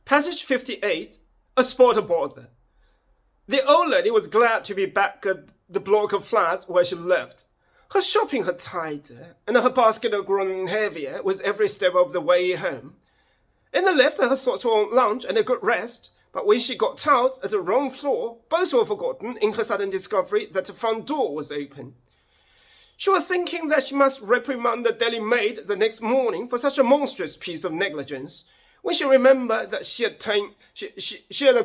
Passage 58, A Spot of Bother. The old lady was glad to be back at the block of flats where she lived. Her shopping had tighter, and her basket had grown heavier with every step of the way home. In the lift, her thoughts were on lunch and a good rest, but when she got out at the wrong floor, both were forgotten in her sudden discovery that the front door was open. She was thinking that she must reprimand the deli maid the next morning for such a monstrous piece of negligence, when she remembered that she had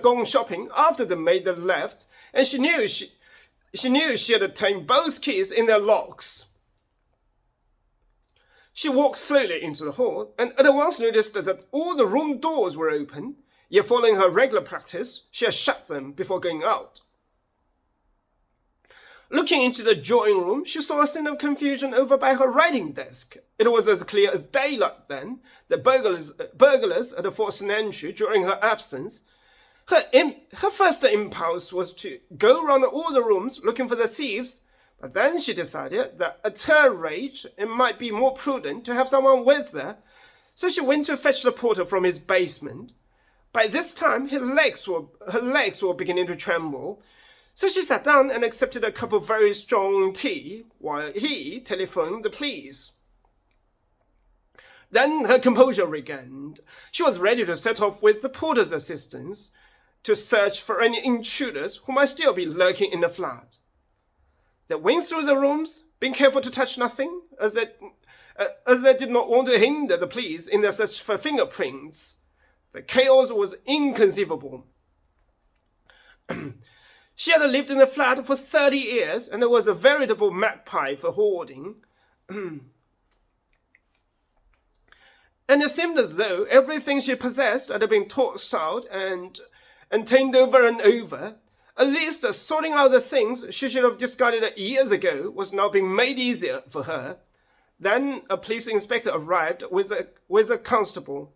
gone shopping after the maid had left, and she knew she had obtained both keys in their locks. She walked slowly into the hall, and at once noticed that all the room doors were open, yet following her regular practice, she had shut them before going out. Looking into the drawing room, she saw a scene of confusion over by her writing desk. It was as clear as daylight then that burglars had forced an entry during her absence. Her first impulse was to go round all the rooms looking for the thieves, but then she decided that at her age it might be more prudent to have someone with her, so she went to fetch the porter from his basement. By this time her legs were beginning to tremble, so she sat down and accepted a cup of very strong tea while he telephoned the police. Then her composure regained. She was ready to set off with the porter's assistance to search for any intruders who might still be lurking in the flat. They went through the rooms, being careful to touch nothing, as they did not want to hinder the police in their search for fingerprints. The chaos was inconceivable. She had lived in the flat for 30 years, and was a veritable magpie for hoarding. And it seemed as though everything she possessed had been tossed out and turned over and over. At least sorting out the things she should have discarded years ago was now being made easier for her. Then a police inspector arrived with a constable.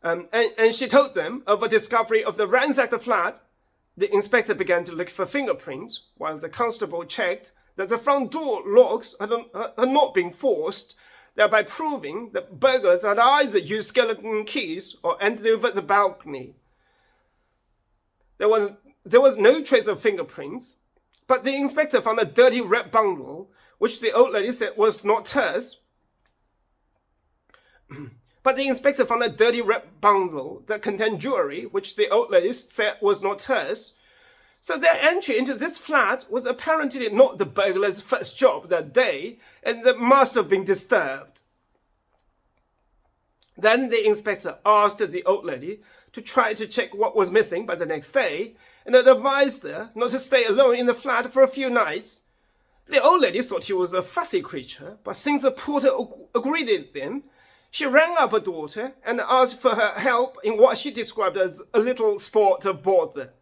And she told them of a discovery of the ransacked flat. The inspector began to look for fingerprints, while the constable checked that the front door locks had not been forced, thereby proving that burglars had either used skeleton keys or entered over the balcony. There was no trace of fingerprints, but the inspector found a dirty red bundle, which the old lady said was not hers. But the inspector found a dirty red bundle that contained jewelry, which the old lady said was not hers. So their entry into this flat was apparently not the burglar's first job that day, and that must have been disturbed. Then the inspector asked the old lady to try to check what was missing by the next day, and had advised her not to stay alone in the flat for a few nights. The old lady thought he was a fussy creature, but since the porter agreed with him, she rang up her daughter and asked for her help in what she described as a little spot of bother.